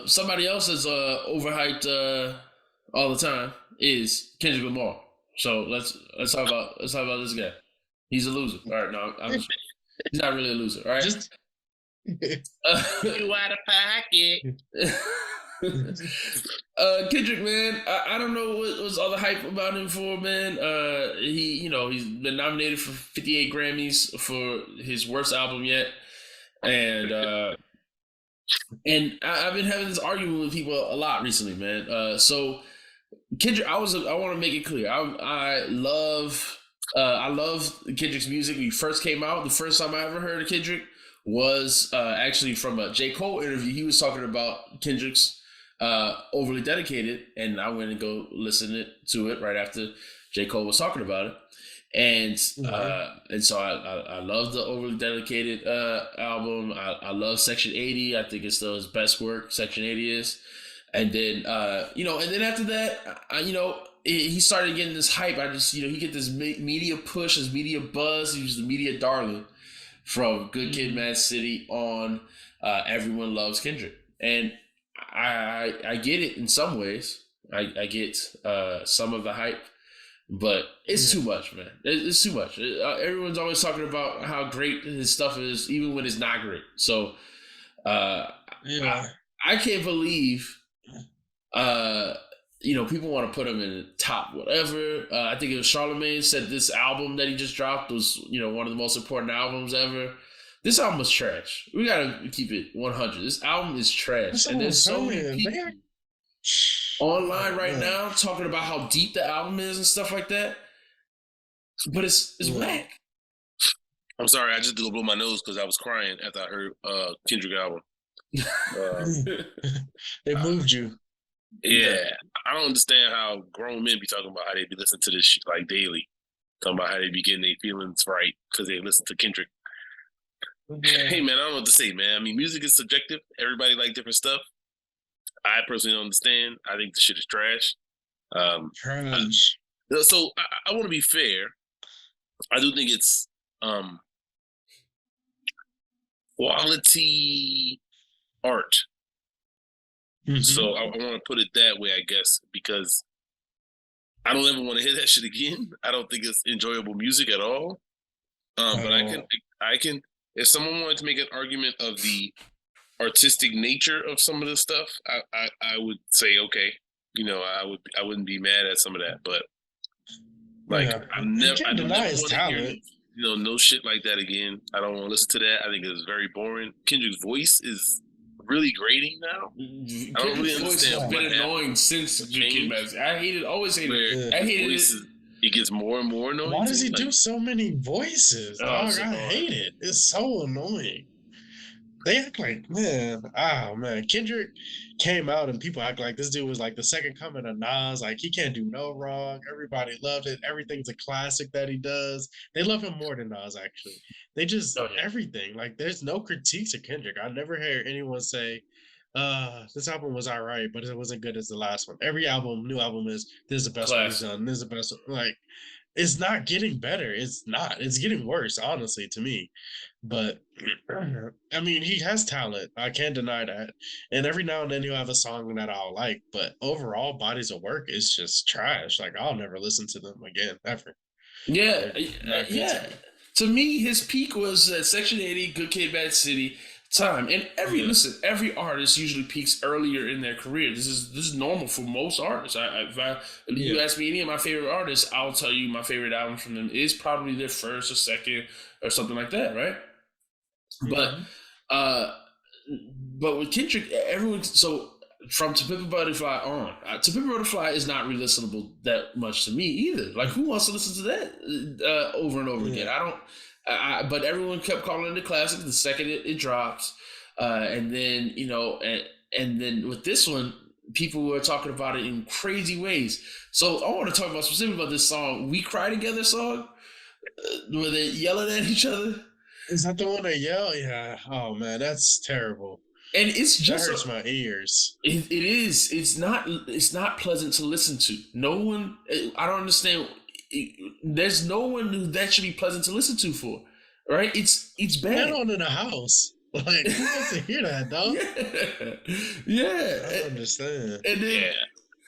Somebody else that's overhyped all the time is Kendrick Lamar. So let's talk about this guy. He's a loser. All right, no, he's not really a loser. All right. Just You out of pocket. Kendrick, man, I don't know what was all the hype about him for, man. He's been nominated for 58 Grammys for his worst album yet, and I've been having this argument with people a lot recently, man. So Kendrick, I want to make it clear. I love Kendrick's music. When he first came out, the first time I ever heard of Kendrick was actually from a J. Cole interview. He was talking about Kendrick's Overly Dedicated, and I went and go listen to it right after J. Cole was talking about it. And so I love the Overly Dedicated album. I love Section 80. I think it's still his best work. Section 80 is. And then and then after that, he started getting this hype. He get this media push, this media buzz. He was the media darling from Good Kid, Mad City on. Everyone loves Kendrick, and I get it in some ways. I get some of the hype, but it's too much, man. It's too much. Everyone's always talking about how great his stuff is, even when it's not great. So I can't believe people want to put him in the top whatever. I think it was Charlemagne said this album that he just dropped was, one of the most important albums ever. This album was trash. We gotta keep it 100. This album is trash. And there's so many people online right now talking about how deep the album is and stuff like that. But it's whack. I'm sorry, I just did blow my nose because I was crying after I heard Kendrick album. It moved you. Yeah, I don't understand how grown men be talking about how they be listening to this shit like daily. Talking about how they be getting their feelings right because they listen to Kendrick. Yeah. Hey, man, I don't know what to say, man. I mean, music is subjective. Everybody like different stuff. I personally don't understand. I think the shit is trash. Trash. So I want to be fair. I do think it's quality art. Mm-hmm. So I want to put it that way, I guess, because I don't ever want to hear that shit again. I don't think it's enjoyable music at all. But I can. If someone wanted to make an argument of the artistic nature of some of the stuff, I would say okay. I wouldn't be mad at some of that, but I never want to hear no shit like that again. I don't want to listen to that. I think it's very boring. Kendrick's voice is really grating now. I don't really understand. It's been annoying since I always hated it. I hated it. It gets more and more annoying. Why does he do so many voices? I hate it. It's so annoying. They act like, man, Kendrick came out and people act like this dude was like the second coming of Nas. Like, he can't do no wrong. Everybody loved it. Everything's a classic that he does. They love him more than Nas, actually. They just, everything. Like, there's no critiques of Kendrick. I never hear anyone say, this album was all right, but it wasn't good as the last one. Every new album is, this is the best one he's done. This is the best one. Like, it's not getting better. It's not. It's getting worse, honestly, to me. But, I mean, he has talent. I can't deny that. And every now and then he'll have a song that I'll like. But overall, bodies of work is just trash. Like, I'll never listen to them again, ever. Yeah. To me, his peak was at Section 80, Good Kid, Mad City time. And every artist usually peaks earlier in their career. This is normal for most artists. You ask me any of my favorite artists, I'll tell you my favorite album from them is probably their first or second or something like that, right? Mm-hmm. But with Kendrick, everyone, so from To Pimp a Butterfly on, To Pimp a Butterfly is not re-listenable that much to me either. Like, who wants to listen to that over and over again? But everyone kept calling it a classic the second it dropped, and then and then with this one, people were talking about it in crazy ways. So I want to talk specifically about this song, "We Cry Together" song, where they're yelling at each other. Is that the one they yell? Yeah. Oh man, that's terrible. And it's just that hurts my ears. It is. It's not pleasant to listen to. No one. I don't understand. There's no one who that should be pleasant to listen to for, right? It's bad. Not on in a house. Like, who wants to hear that, dog? Yeah. I don't understand. And then,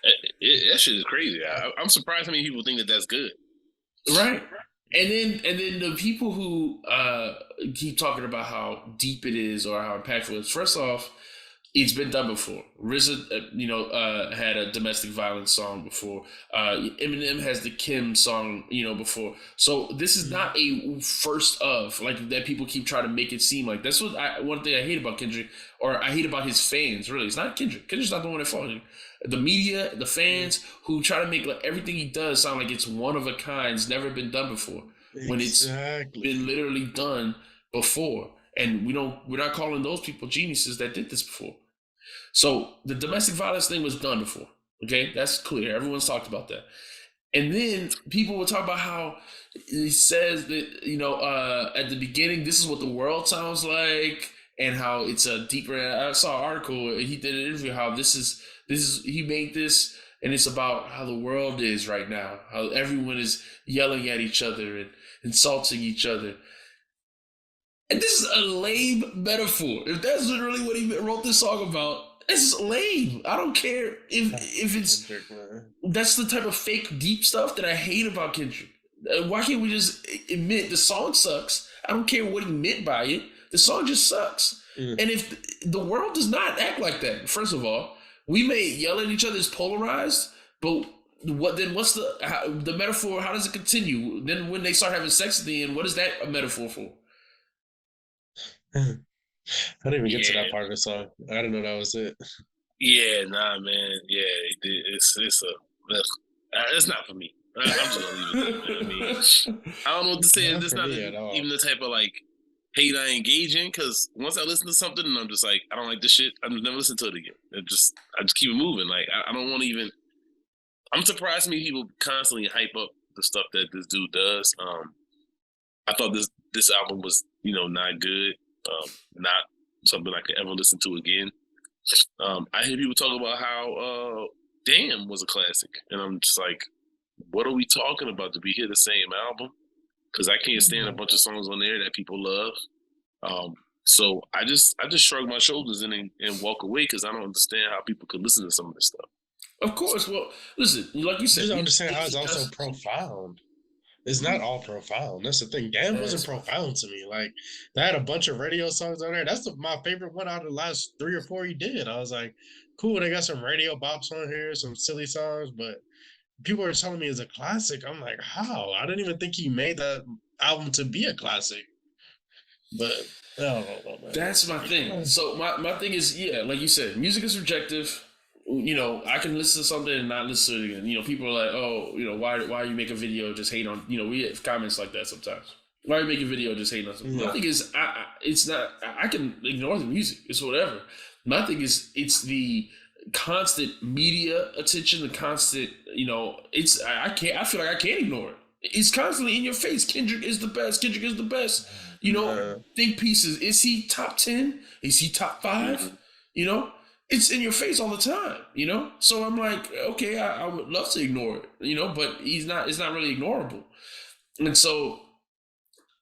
that shit is crazy. I'm surprised how many people think that that's good. Right. And then the people who keep talking about how deep it is or how impactful it is. First off, it's been done before. RZA, had a domestic violence song before. Eminem has the Kim song, before. So this is not a first of, like, that people keep trying to make it seem like. That's one thing I hate about Kendrick, or I hate about his fans, really. It's not Kendrick. Kendrick's not the one that fought him. The media, the fans who try to make like everything he does sound like it's one of a kind. It's never been done before. When it's been literally done before. And we're not calling those people geniuses that did this before. So the domestic violence thing was done before. Okay, that's clear. Everyone's talked about that. And then people will talk about how he says that, at the beginning, this is what the world sounds like, and how it's a deeper. I saw an article, he did an interview, how this is he made this, and it's about how the world is right now, how everyone is yelling at each other and insulting each other. And this is a lame metaphor. If that's literally what he wrote this song about, it's lame. I don't care if it's... That's the type of fake deep stuff that I hate about Kendrick. Why can't we just admit the song sucks? I don't care what he meant by it. The song just sucks. And if the world does not act like that, first of all, we may yell at each other as polarized, but what's the metaphor? How does it continue? Then when they start having sex at the end, what is that a metaphor for? I didn't even get to that part of the song. I didn't know that was it. Yeah, nah, man. Yeah, it's not for me. I'm just gonna leave it. I mean, I don't know what to say. It's not even the type of like hate I engage in, because once I listen to something and I'm just like, I don't like this shit, I'm never listen to it again. I just keep it moving. Like I don't want to even. I'm surprised me people constantly hype up the stuff that this dude does. I thought this album was not good. Not something I could ever listen to again. I hear people talk about how Damn was a classic, and I'm just like, what are we talking about? Did we hear the same album? Because I can't stand a bunch of songs on there that people love. So I just shrug my shoulders and walk away, because I don't understand how people could listen to some of this stuff. Of course. Well, listen, like you said, you don't understand how it's also profound. It's not all profound. That's the thing. Damn wasn't profound to me. Like, they had a bunch of radio songs on there. That's my favorite one out of the last 3 or 4 he did. I was like, cool, they got some radio bops on here, some silly songs, but people are telling me it's a classic. I'm like, how? I didn't even think he made that album to be a classic. But I don't know, man. That's my thing. So my thing is, like you said, music is subjective. I can listen to something and not listen to it again. People are like, oh, why you make a video just hate on, we have comments like that sometimes. Why you make a video just hate on something? My thing is, it's not, I can ignore the music. It's whatever. My thing is, it's the constant media attention, the constant, I feel like I can't ignore it. It's constantly in your face. Kendrick is the best. Kendrick is the best. Think pieces. Is he top 10? Is he top 5? It's in your face all the time, So I'm like, okay, I would love to ignore it, but it's not really ignorable. And so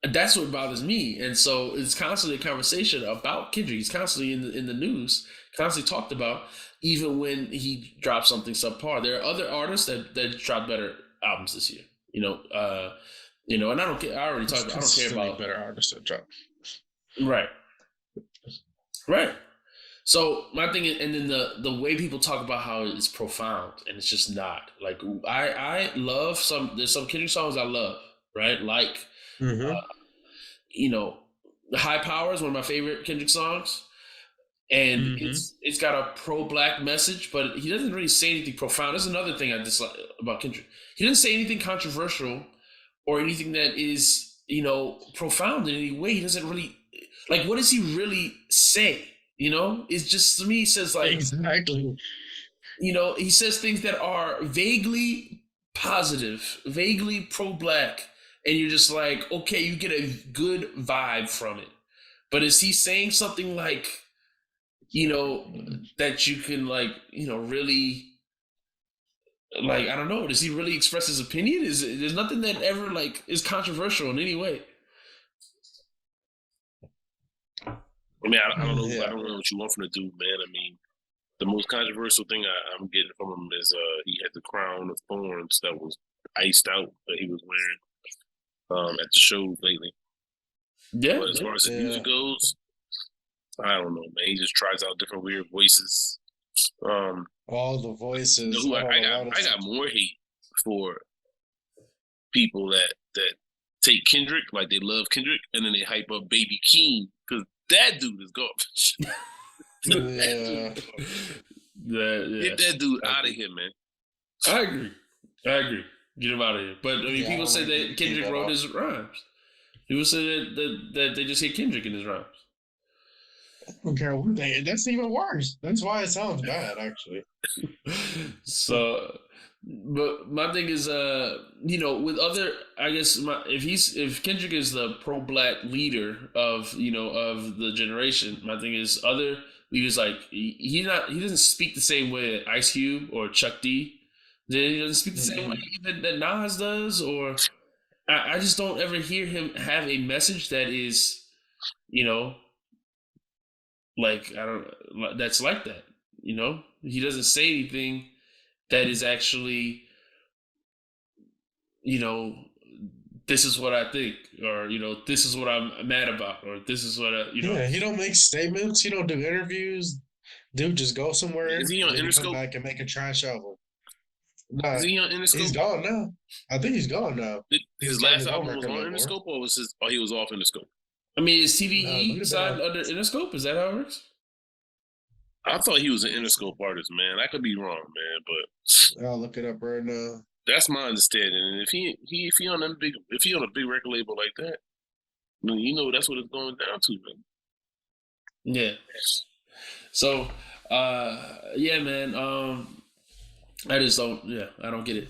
that's what bothers me. And so it's constantly a conversation about Kendrick. He's constantly in the news, constantly talked about, even when he drops something subpar. There are other artists that dropped better albums this year, and I don't care. I already talked about, I don't care about better artists that drop. Right. So my thing is, and then the way people talk about how it's profound, and it's just not. Like, I love there's some Kendrick songs I love, right? Like, The High Power is one of my favorite Kendrick songs. And it's got a pro-black message, but he doesn't really say anything profound. That's another thing I dislike about Kendrick. He doesn't say anything controversial or anything that is, profound in any way. He doesn't really, like, what does he really say? It's just, to me, he says like, exactly. He says things that are vaguely positive, vaguely pro-black, and you're just like, okay, you get a good vibe from it. But is he saying something like, that you can like, really, like, I don't know, does he really express his opinion? There's nothing that ever like is controversial in any way. I mean, I don't know. I don't know what you want from the dude, man. I mean, the most controversial thing I'm getting from him is he had the crown of thorns that was iced out that he was wearing at the shows lately. Yeah. But as far as his music goes, I don't know, man. He just tries out different weird voices. All the voices. You know I got more hate for people that take Kendrick, like they love Kendrick, and then they hype up Baby Keem because that dude is garbage. Get that dude out of here, man. I agree. Get him out of here. But I mean, people say that Kendrick wrote his rhymes. People say that they just hit Kendrick in his rhymes. I don't care what they. That's even worse. That's why it sounds bad, actually. So, but my thing is, with other, I guess, if Kendrick is the pro-black leader of the generation, my thing is other leaders like he doesn't speak the same way that Ice Cube or Chuck D. He doesn't speak the same way that Nas does, or I just don't ever hear him have a message that is, like that's like that. He doesn't say anything that is actually, this is what I think, or this is what I'm mad about, or this is what Yeah, he don't make statements. He don't do interviews. Dude, just go somewhere. Is he on Interscope? Come back and make a trash album. Nah, is he on Interscope? He's gone now. I think he's gone now. His last album was on Interscope, or was he was off Interscope? I mean, is TVE signed under Interscope? Is that how it works? I thought he was an Interscope artist, man. I could be wrong, man, but I'll look it up right now. That's my understanding. And if he on a big record label like that, that's what it's going down to, man. Yeah. So, yeah, man. I just don't. Yeah, I don't get it.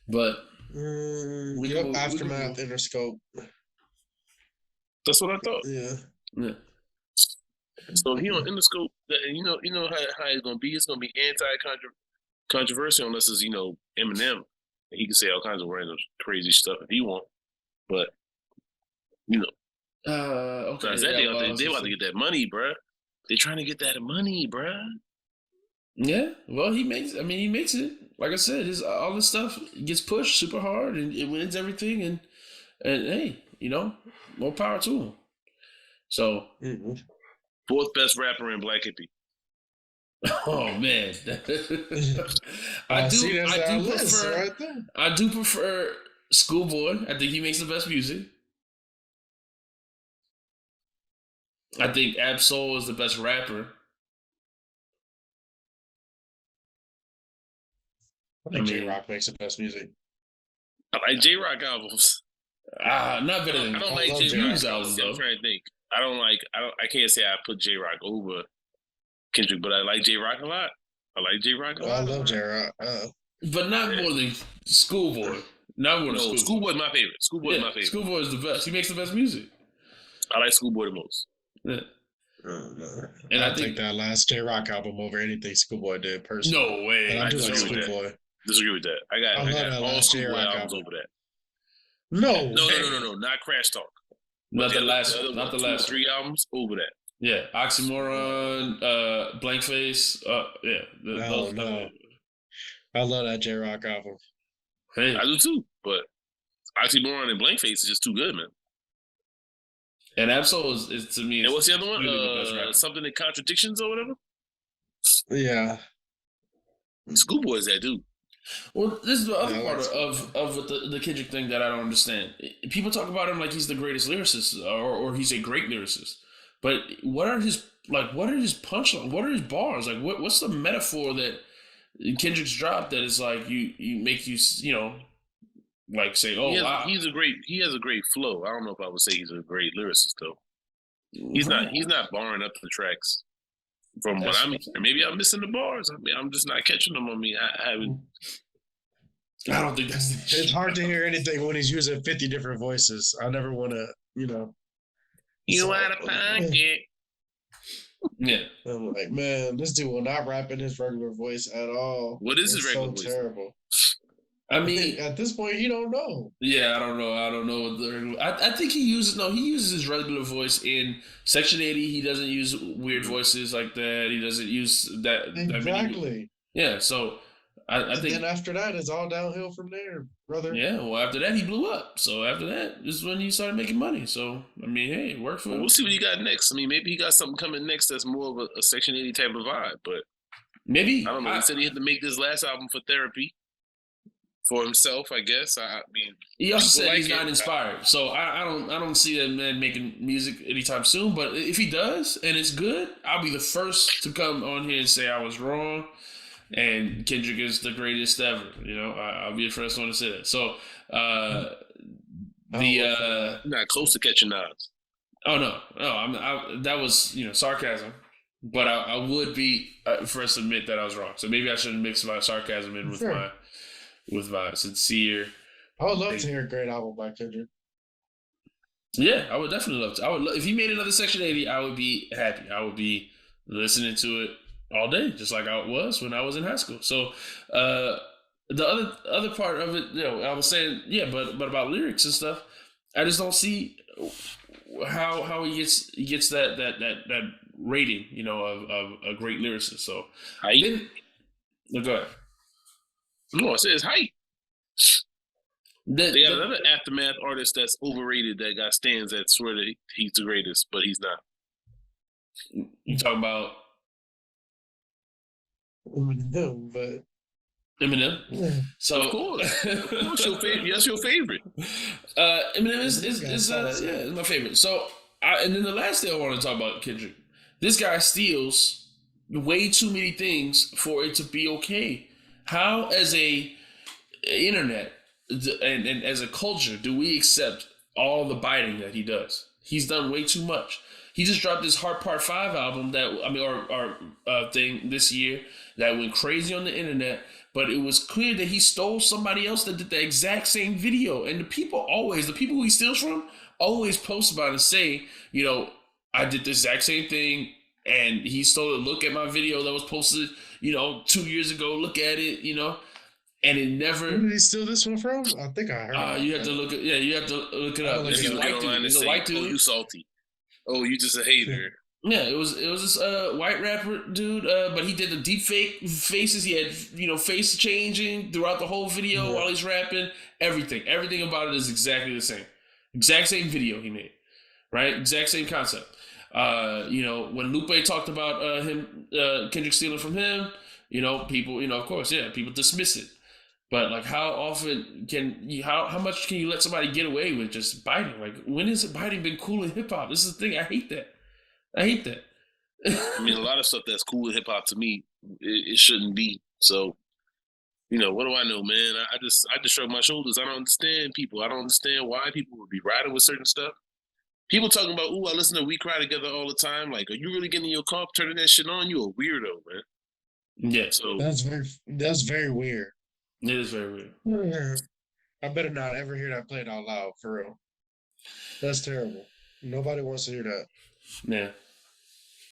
But Aftermath, Interscope. That's what I thought. Yeah. So he on Interscope. You know how it's gonna be. It's gonna be anti-controversial unless it's Eminem. And he can say all kinds of random crazy stuff if he want. But okay. They about to get that money, bruh. They're trying to get that money, bruh. Yeah, well, he makes it. Like I said, all this stuff gets pushed super hard, and it wins everything. And hey, more power to him. So, fourth best rapper in Black Hippy. Oh man, I do prefer Schoolboy. I think he makes the best music. I think Ab-Soul is the best rapper. I think J-Rock makes the best music. I like J-Rock albums. Not better than I don't like J-Rock albums. I'm trying to think. I can't say I put J-Rock over Kendrick, but I like J-Rock a lot. I love J-Rock. But not more than Schoolboy. Not more than Schoolboy. Schoolboy's my favorite. Schoolboy is the best. He makes the best music. I like Schoolboy the most. Yeah. And I think that last J-Rock album over anything Schoolboy did personally. No way. I do like Schoolboy. Disagree with that. I got all Schoolboy albums over that. No. Not Crash Talk. Not the last 3 albums over that. Yeah, Oxymoron, Blank Face. Yeah. No. I love that J-Rock album. Hey. I do too, but Oxymoron and Blank Face is just too good, man. And Ab-Soul is to me. And what's the other one? Something in Contradictions or whatever? Yeah. Schoolboy is that dude. Well, this is the other part of the Kendrick thing that I don't understand. People talk about him like he's the greatest lyricist or he's a great lyricist. But what are his punchlines? What are his bars? Like what's the metaphor that Kendrick's dropped that is like you make you like say, oh, wow. He has a great flow. I don't know if I would say he's a great lyricist though. He's not barring up the tracks. From what I'm hearing, maybe I'm missing the bars. I mean, I'm just not catching them on me. I haven't. I don't think that's. It's hard to hear anything when he's using 50 different voices. I never want to, You out of pocket. Yeah. I'm like, man, this dude will not rap in his regular voice at all. What is his regular voice? Terrible. I mean, at this point, he don't know. Yeah, I don't know. I don't know what the. I think he uses his regular voice in Section 80. He doesn't use weird voices like that. He doesn't use that Exactly. Yeah, so I think. Then after that, it's all downhill from there, brother. Yeah, well, after that, he blew up. So after that is when he started making money. So I mean, hey, it worked for him. We'll see what he got next. I mean, maybe he got something coming next that's more of a Section 80 type of vibe. But maybe I don't know. He said he had to make this last album for therapy. For himself, I guess. I mean, he also said he's not inspired, so I don't see that man making music anytime soon. But if he does and it's good, I'll be the first to come on here and say I was wrong, and Kendrick is the greatest ever. You know, I'll be the first one to say that. So not close to catching odds. Oh no, that was sarcasm. But I would be first to admit that I was wrong. So maybe I shouldn't mix my sarcasm in with my sincere. I would love to hear a great album by Kendrick. Yeah, I would definitely love to. If he made another Section 80, I would be happy. I would be listening to it all day, just like I was when I was in high school. So the other part of it, I was saying, but about lyrics and stuff, I just don't see how he gets that rating, of a great lyricist. So go ahead. No, I said it's hype. They got another Aftermath artist that's overrated that got stands that swear that he's the greatest, but he's not. You talking about Eminem? Eminem? Yeah. So of course your favorite. That's your favorite. Eminem is my favorite. So and then the last thing I want to talk about Kendrick. This guy steals way too many things for it to be okay. How, as a internet and as a culture, do we accept all the biting that he does? He's done way too much. He just dropped this Heart Part 5 album thing this year that went crazy on the internet, but it was clear that he stole somebody else that did the exact same video. And the people who he steals from always post about it and say, I did the exact same thing and he stole it. Look at my video that was posted, 2 years ago. Look at it, and it never. Where did he steal this one from? I think I heard. You have to look it up. He's a white dude. He's a white dude. Oh, you salty. Oh, you just a hater. Yeah, it was this white rapper dude, but he did the deep fake faces. He had face changing throughout the whole video while he's rapping. Everything about it is exactly the same. Exact same video he made, right? Exact same concept. When Lupe talked about Kendrick stealing from him, people, of course, people dismiss it. But like, how often how much can you let somebody get away with just biting? Like, when has biting been cool in hip hop? This is the thing. I hate that. I mean, a lot of stuff that's cool in hip hop to me, it shouldn't be. So, what do I know, man? I just shrug my shoulders. I don't understand people. I don't understand why people would be riding with certain stuff. People talking about, I listen to We Cry Together all the time. Like, are you really getting in your car, turning that shit on? You a weirdo, man. Yeah. So that's very weird. It is very weird. Yeah. I better not ever hear that played out loud, for real. That's terrible. Nobody wants to hear that. Yeah.